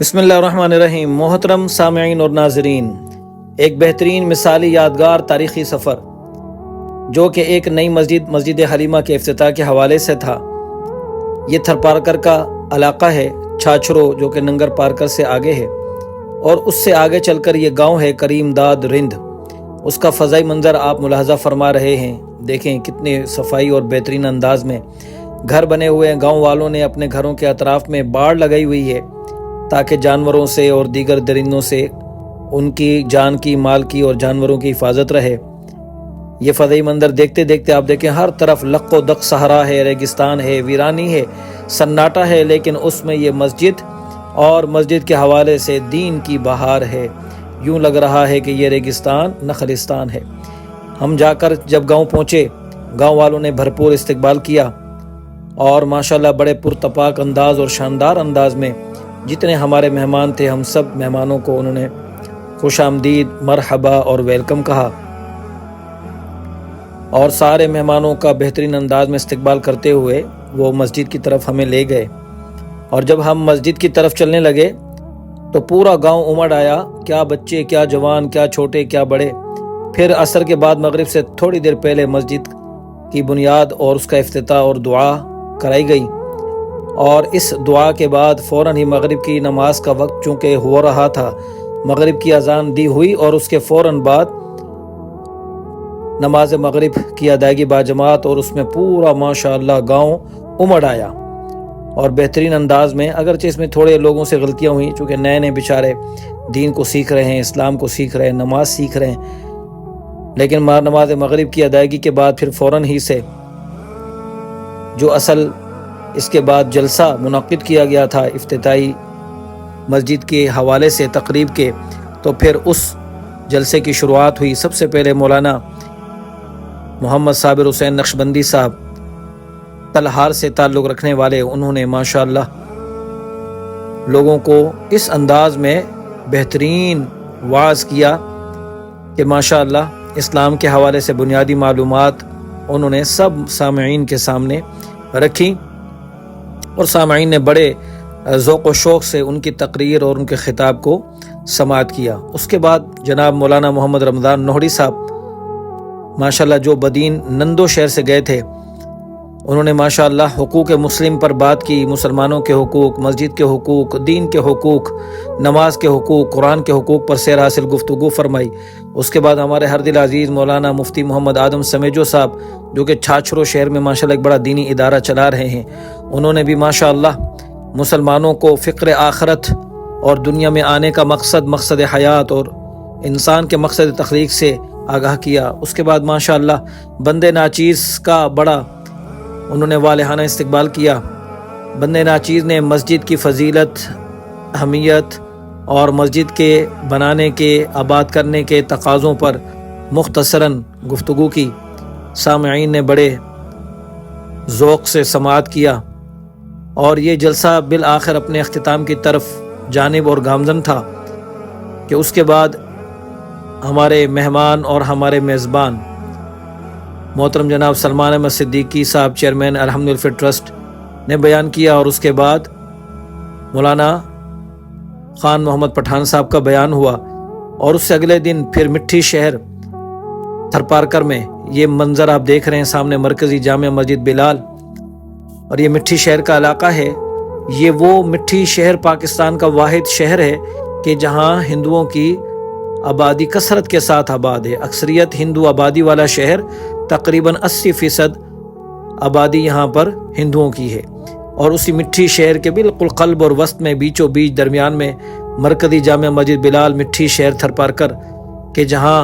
بسم اللہ الرحمن الرحیم۔ محترم سامعین اور ناظرین، ایک بہترین مثالی یادگار تاریخی سفر جو کہ ایک نئی مسجد حلیمہ کے افتتاح کے حوالے سے تھا۔ یہ تھر پارکر کا علاقہ ہے، چھاچھرو، جو کہ ننگر پارکر سے آگے ہے، اور اس سے آگے چل کر یہ گاؤں ہے کریم داد رند۔ اس کا فضائی منظر آپ ملاحظہ فرما رہے ہیں۔ دیکھیں کتنے صفائی اور بہترین انداز میں گھر بنے ہوئے ہیں۔ گاؤں والوں نے اپنے گھروں کے اطراف میں باڑ لگائی ہوئی ہے تاکہ جانوروں سے اور دیگر درندوں سے ان کی جان کی، مال کی اور جانوروں کی حفاظت رہے۔ یہ فضائی منظر دیکھتے دیکھتے آپ دیکھیں ہر طرف لق و دق صحرا ہے، ریگستان ہے، ویرانی ہے، سناٹا ہے، لیکن اس میں یہ مسجد اور مسجد کے حوالے سے دین کی بہار ہے۔ یوں لگ رہا ہے کہ یہ ریگستان نخلستان ہے۔ ہم جا کر جب گاؤں پہنچے، گاؤں والوں نے بھرپور استقبال کیا اور ماشاءاللہ بڑے پرتپاک انداز اور شاندار انداز میں جتنے ہمارے مہمان تھے، ہم سب مہمانوں کو انہوں نے خوش آمدید، مرحبا اور ویلکم کہا، اور سارے مہمانوں کا بہترین انداز میں استقبال کرتے ہوئے وہ مسجد کی طرف ہمیں لے گئے۔ اور جب ہم مسجد کی طرف چلنے لگے تو پورا گاؤں امڑ آیا، کیا بچے، کیا جوان، کیا چھوٹے، کیا بڑے۔ پھر عصر کے بعد مغرب سے تھوڑی دیر پہلے مسجد کی بنیاد اور اس کا افتتاح اور دعا کرائی گئی، اور اس دعا کے بعد فوراً ہی مغرب کی نماز کا وقت چونکہ ہو رہا تھا، مغرب کی اذان دی ہوئی اور اس کے فوراً بعد نماز مغرب کی ادائیگی باجماعت، اور اس میں پورا ماشاءاللہ گاؤں امڑ آیا اور بہترین انداز میں۔ اگرچہ اس میں تھوڑے لوگوں سے غلطیاں ہوئیں چونکہ نئے نئے بیچارے دین کو سیکھ رہے ہیں، اسلام کو سیکھ رہے ہیں، نماز سیکھ رہے ہیں، لیکن نماز مغرب کی ادائیگی کے بعد پھر فوراً ہی سے جو اصل اس کے بعد جلسہ منعقد کیا گیا تھا افتتاحی مسجد کے حوالے سے تقریب کے، تو پھر اس جلسے کی شروعات ہوئی۔ سب سے پہلے مولانا محمد صابر حسین نقشبندی صاحب، تلہار سے تعلق رکھنے والے، انہوں نے ماشاءاللہ لوگوں کو اس انداز میں بہترین واعظ کیا کہ ماشاءاللہ اسلام کے حوالے سے بنیادی معلومات انہوں نے سب سامعین کے سامنے رکھی، اور سامعین نے بڑے ذوق و شوق سے ان کی تقریر اور ان کے خطاب کو سماعت کیا۔ اس کے بعد جناب مولانا محمد رمضان نوہڑی صاحب ماشاءاللہ جو بدین نندو شہر سے گئے تھے، انہوں نے ماشاءاللہ حقوق مسلم پر بات کی، مسلمانوں کے حقوق، مسجد کے حقوق، دین کے حقوق، نماز کے حقوق، قرآن کے حقوق پر سیر حاصل گفتگو فرمائی۔ اس کے بعد ہمارے ہر دل عزیز مولانا مفتی محمد آدم سمیجو صاحب، جو کہ چھاچھرو شہر میں ماشاءاللہ ایک بڑا دینی ادارہ چلا رہے ہیں، انہوں نے بھی ماشاءاللہ مسلمانوں کو فکر آخرت اور دنیا میں آنے کا مقصد حیات اور انسان کے مقصد تخلیق سے آگاہ کیا۔ اس کے بعد ماشاءاللہ بندے ناچیز کا بڑا انہوں نے والہانہ استقبال کیا۔ بندے ناچیز نے مسجد کی فضیلت، اہمیت اور مسجد کے بنانے کے، آباد کرنے کے تقاضوں پر مختصراً گفتگو کی۔ سامعین نے بڑے ذوق سے سماعت کیا، اور یہ جلسہ بالآخر اپنے اختتام کی طرف جانب اور گامزن تھا کہ اس کے بعد ہمارے مہمان اور ہمارے میزبان محترم جناب سلمان احمد صدیقی صاحب، چیئرمین الحمد الفٹ ٹرسٹ، نے بیان کیا، اور اس کے بعد مولانا خان محمد پٹھان صاحب کا بیان ہوا، اور اس سے اگلے دن پھر مٹھی شہر تھر پارکر میں یہ منظر آپ دیکھ رہے ہیں سامنے، مرکزی جامع مسجد بلال، اور یہ مٹھی شہر کا علاقہ ہے۔ یہ وہ مٹھی شہر پاکستان کا واحد شہر ہے کہ جہاں ہندوؤں کی آبادی کثرت کے ساتھ آباد ہے۔ اکثریت ہندو آبادی والا شہر، تقریباً 80% آبادی یہاں پر ہندوؤں کی ہے، اور اسی مٹھی شہر کے بالکل قلب اور وسط میں بیچوں بیچ درمیان میں مرکزی جامع مسجد بلال، مٹھی شہر تھر پارکر کہ جہاں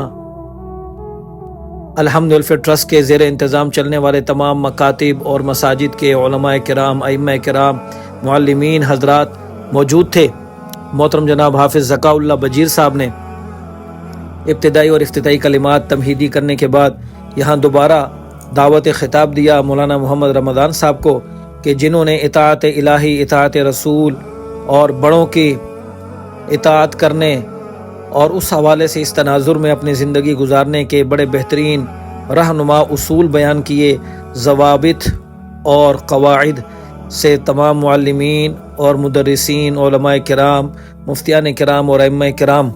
الحمد الفٹ ٹرسٹ کے زیر انتظام چلنے والے تمام مکاتب اور مساجد کے علماء کرام، ائمہ کرام، معلمین حضرات موجود تھے۔ محترم جناب حافظ ذکاء اللہ بجیر صاحب نے ابتدائی اور افتتاحی کلمات تمہیدی کرنے کے بعد یہاں دوبارہ دعوت خطاب دیا مولانا محمد رمضان صاحب کو کہ جنہوں نے اطاعت الہی، اطاعت رسول اور بڑوں کی اطاعت کرنے اور اس حوالے سے اس تناظر میں اپنی زندگی گزارنے کے بڑے بہترین رہنما اصول بیان کیے، ضوابط اور قواعد سے تمام معلمین، اور مدرسین، علماء کرام، مفتیان کرام اور ائمہ کرام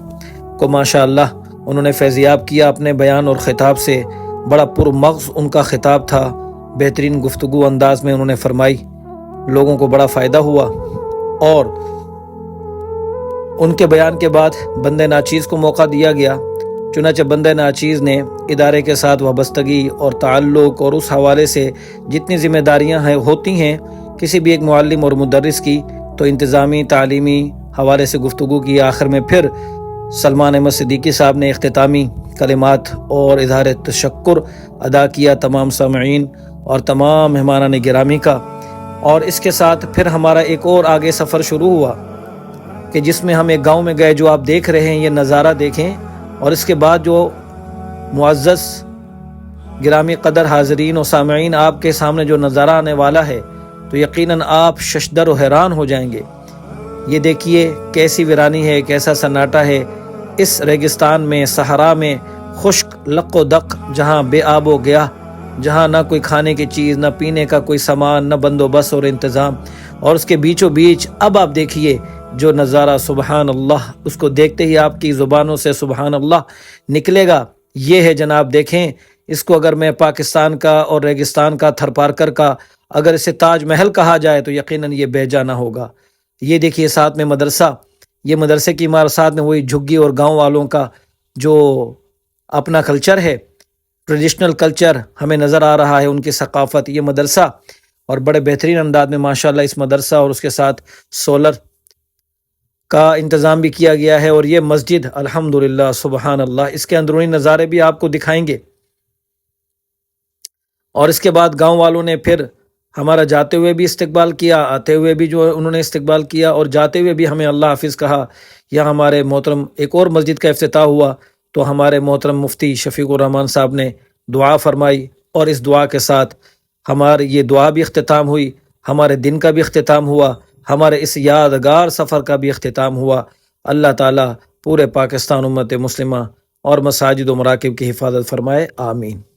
کو ماشاءاللہ انہوں نے فیضیاب کیا اپنے بیان اور خطاب سے۔ بڑا پرمغز ان کا خطاب تھا، بہترین گفتگو انداز میں انہوں نے فرمائی، لوگوں کو بڑا فائدہ ہوا۔ اور ان کے بیان کے بعد بندہ ناچیز کو موقع دیا گیا، چنانچہ بندہ ناچیز نے ادارے کے ساتھ وابستگی اور تعلق اور اس حوالے سے جتنی ذمہ داریاں ہوتی ہیں کسی بھی ایک معلم اور مدرس کی، تو انتظامی تعلیمی حوالے سے گفتگو کی۔ آخر میں پھر سلمان احمد صدیقی صاحب نے اختتامی کلمات اور اظہار تشکر ادا کیا تمام سامعین اور تمام مہمانان گرامی کا۔ اور اس کے ساتھ پھر ہمارا ایک اور آگے سفر شروع ہوا کہ جس میں ہم ایک گاؤں میں گئے، جو آپ دیکھ رہے ہیں، یہ نظارہ دیکھیں۔ اور اس کے بعد جو معزز گرامی قدر حاضرین و سامعین آپ کے سامنے جو نظارہ آنے والا ہے، تو یقیناً آپ ششدر و حیران ہو جائیں گے۔ یہ دیکھیے کیسی ویرانی ہے، کیسا سناٹا ہے اس ریگستان میں، صحرا میں، خشک لق و دق، جہاں بے آب و گیا، جہاں نہ کوئی کھانے کی چیز، نہ پینے کا کوئی سامان، نہ بندوبست اور انتظام، اور اس کے بیچوں بیچ اب آپ دیکھیے جو نظارہ، سبحان اللہ، اس کو دیکھتے ہی آپ کی زبانوں سے سبحان اللہ نکلے گا۔ یہ ہے جناب، دیکھیں اس کو، اگر میں پاکستان کا اور ریگستان کا، تھر پارکر کا، اگر اسے تاج محل کہا جائے تو یقیناً یہ بے جا نہ ہوگا۔ یہ دیکھیے ساتھ میں مدرسہ، یہ مدرسے کی عمارت، ساتھ میں وہی جھگی اور گاؤں والوں کا جو اپنا کلچر ہے، ٹریڈیشنل کلچر ہمیں نظر آ رہا ہے، ان کی ثقافت، یہ مدرسہ، اور بڑے بہترین انداز میں ماشاءاللہ اس مدرسہ اور اس کے ساتھ سولر کا انتظام بھی کیا گیا ہے۔ اور یہ مسجد الحمدللہ سبحان اللہ، اس کے اندرونی نظارے بھی آپ کو دکھائیں گے۔ اور اس کے بعد گاؤں والوں نے پھر ہمارا جاتے ہوئے بھی استقبال کیا، آتے ہوئے بھی جو انہوں نے استقبال کیا، اور جاتے ہوئے بھی ہمیں اللہ حافظ کہا۔ یہاں ہمارے محترم ایک اور مسجد کا افتتاح ہوا، تو ہمارے محترم مفتی شفیق الرحمان صاحب نے دعا فرمائی، اور اس دعا کے ساتھ ہماری یہ دعا بھی اختتام ہوئی، ہمارے دن کا بھی اختتام ہوا، ہمارے اس یادگار سفر کا بھی اختتام ہوا۔ اللہ تعالیٰ پورے پاکستان امت مسلمہ اور مساجد و مراکب کی حفاظت فرمائے، آمین۔